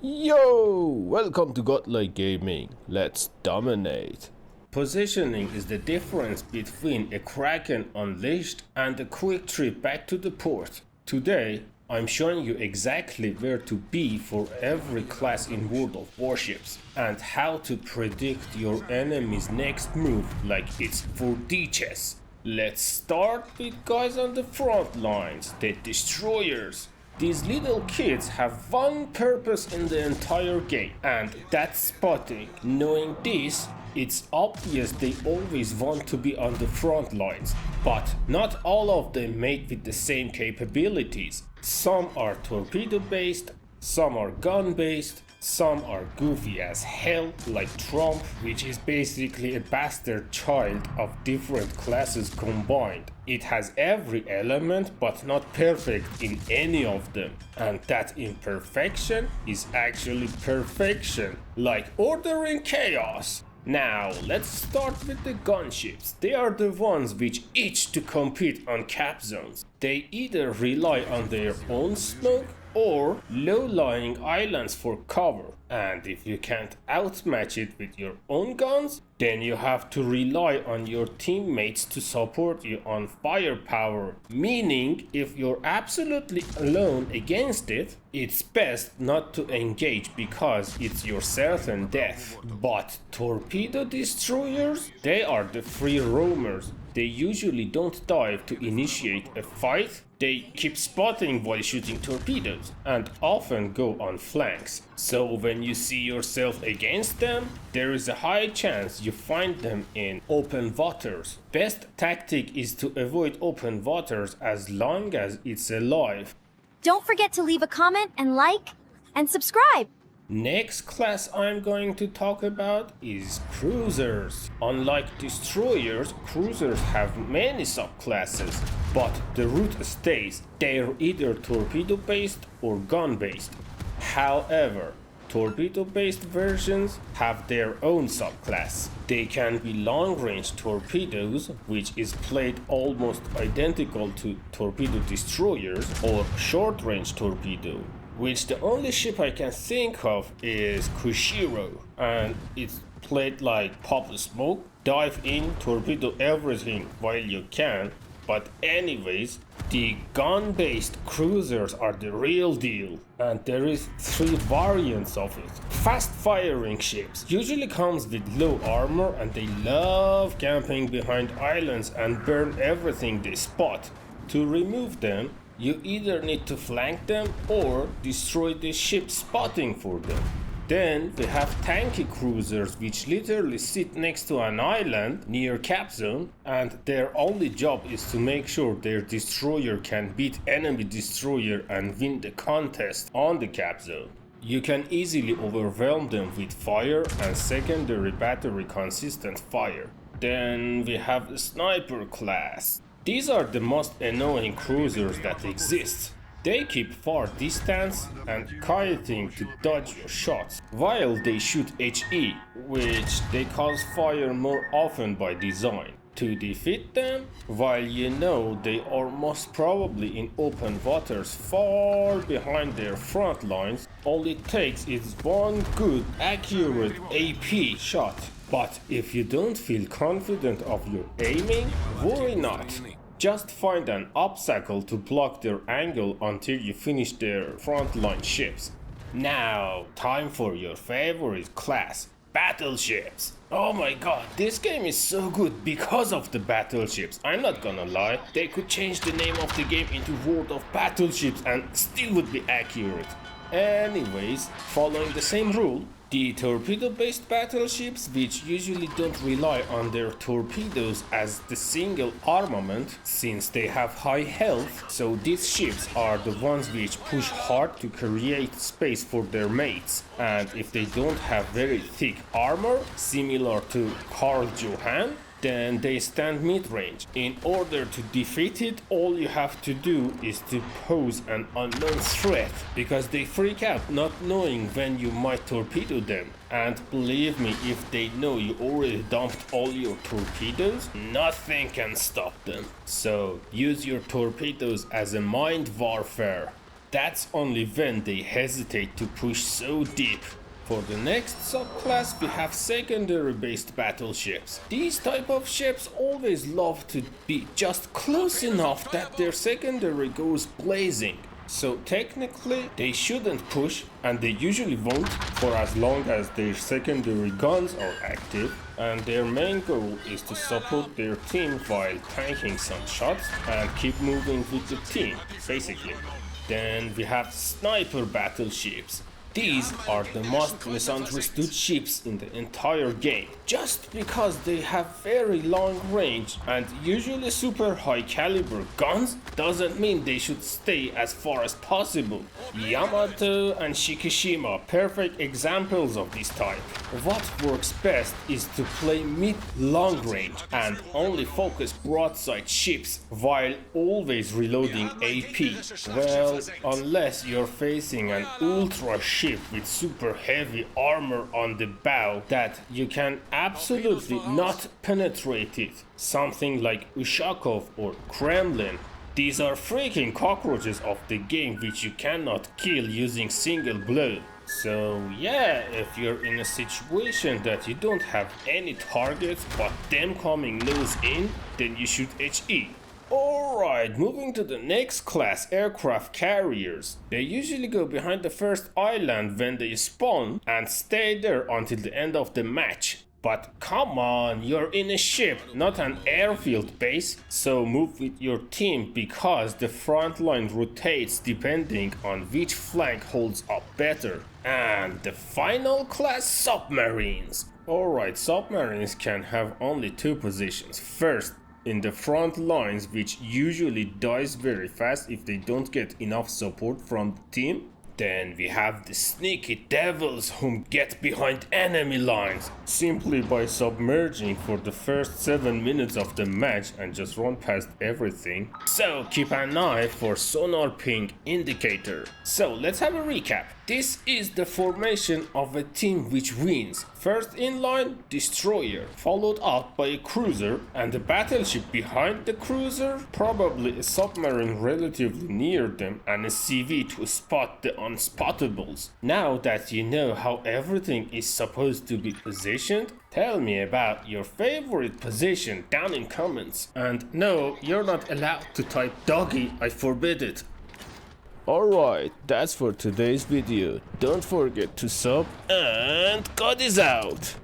Yo! Welcome to Godlike Gaming. Let's dominate. Positioning is the difference between a Kraken unleashed and a quick trip back to the port. Today, I'm showing you exactly where to be for every class in World of Warships and how to predict your enemy's next move like it's 4D chess. Let's start with guys on the front lines, the destroyers. These little kids have one purpose in the entire game, and that's spotting. Knowing this, it's obvious they always want to be on the front lines, but not all of them made with the same capabilities. Some are torpedo based, some are gun based, some are goofy as hell, like Trump, which is basically a bastard child of different classes combined. It has every element but not perfect in any of them. And that imperfection is actually perfection, like order in chaos. Now, let's start with the gunships. They are the ones which itch to compete on cap zones. They either rely on their own smoke or low-lying islands for cover, and if you can't outmatch it with your own guns, then you have to rely on your teammates to support you on firepower, meaning if you're absolutely alone against it, it's best not to engage because it's your certain death. But torpedo destroyers, they are the free roamers. They usually don't dive to initiate a fight, they keep spotting while shooting torpedoes and often go on flanks. So when you see yourself against them, there is a high chance you find them in open waters. Best tactic is to avoid open waters as long as it's alive. Don't forget to leave a comment and like and subscribe. Next class I'm going to talk about is cruisers. Unlike destroyers, cruisers have many subclasses, but the root stays. They're either torpedo based or gun based. However, torpedo based versions have their own subclass. They can be long range torpedoes, which is played almost identical to torpedo destroyers, or short range torpedo, which the only ship I can think of is Kushiro, and it's played like pop the smoke, dive in, torpedo everything while you can. But anyways, the gun-based cruisers are the real deal, and there is 3 variants of it. Fast-firing ships usually comes with low armor and they love camping behind islands and burn everything they spot. To remove them, you either need to flank them or destroy the ship spotting for them. Then we have tanky cruisers which literally sit next to an island near cap zone, and their only job is to make sure their destroyer can beat enemy destroyer and win the contest on the cap zone. You can easily overwhelm them with fire and secondary battery consistent fire. Then we have the sniper class. These are the most annoying cruisers that exist. They keep far distance and kiting to dodge your shots, while they shoot HE, which they cause fire more often by design. To defeat them, while you know they are most probably in open waters far behind their front lines, all it takes is one good, accurate AP shot. But if you don't feel confident of your aiming, worry not. Just find an obstacle to block their angle until you finish their frontline ships. Now, time for your favorite class, Battleships. Oh my god, this game is so good because of the Battleships. I'm not gonna lie, they could change the name of the game into World of Battleships and still would be accurate. Anyways, following the same rule, the torpedo-based battleships, which usually don't rely on their torpedoes as the single armament since they have high health, so these ships are the ones which push hard to create space for their mates, and if they don't have very thick armor, similar to Carl Johan, then they stand mid-range. In order to defeat it, all you have to do is to pose an unknown threat, because they freak out not knowing when you might torpedo them. And believe me, if they know you already dumped all your torpedoes, nothing can stop them. So use your torpedoes as a mind warfare. That's only when they hesitate to push so deep. For the next subclass, we have secondary based battleships. These type of ships always love to be just close enough that their secondary goes blazing. So technically they shouldn't push, and they usually won't for as long as their secondary guns are active, and their main goal is to support their team while tanking some shots and keep moving with the team, basically. Then we have sniper battleships. These are the most misunderstood ships in the entire game. Just because they have very long range and usually super high caliber guns doesn't mean they should stay as far as possible. Yamato and Shikishima, perfect examples of this type. What works best is to play mid-long range and only focus broadside ships while always reloading AP. Well, unless you're facing an ultra ship with super heavy armor on the bow that you can absolutely not penetrate it. Something like Ushakov or Kremlin. These are freaking cockroaches of the game which you cannot kill using single blow. So yeah, if you're in a situation that you don't have any targets but them coming nose in, then you shoot HE. Alright, moving to the next class, aircraft carriers. They usually go behind the first island when they spawn and stay there until the end of the match. But come on, you're in a ship, not an airfield base, so move with your team because the front line rotates depending on which flank holds up better. And the final class, submarines. Alright, submarines can have only two positions. First, in the front lines, which usually dies very fast if they don't get enough support from the team. Then we have the sneaky devils whom get behind enemy lines simply by submerging for the first 7 minutes of the match and just run past everything. So keep an eye for sonar ping indicator. So let's have a recap. This is the formation of a team which wins. First in line, destroyer, followed up by a cruiser and a battleship behind the cruiser, probably a submarine relatively near them and a CV to spot the unspottables. Now that you know how everything is supposed to be positioned, tell me about your favorite position down in comments. And no, you're not allowed to type doggy, I forbid it. Alright, that's for today's video. Don't forget to sub, and God is out!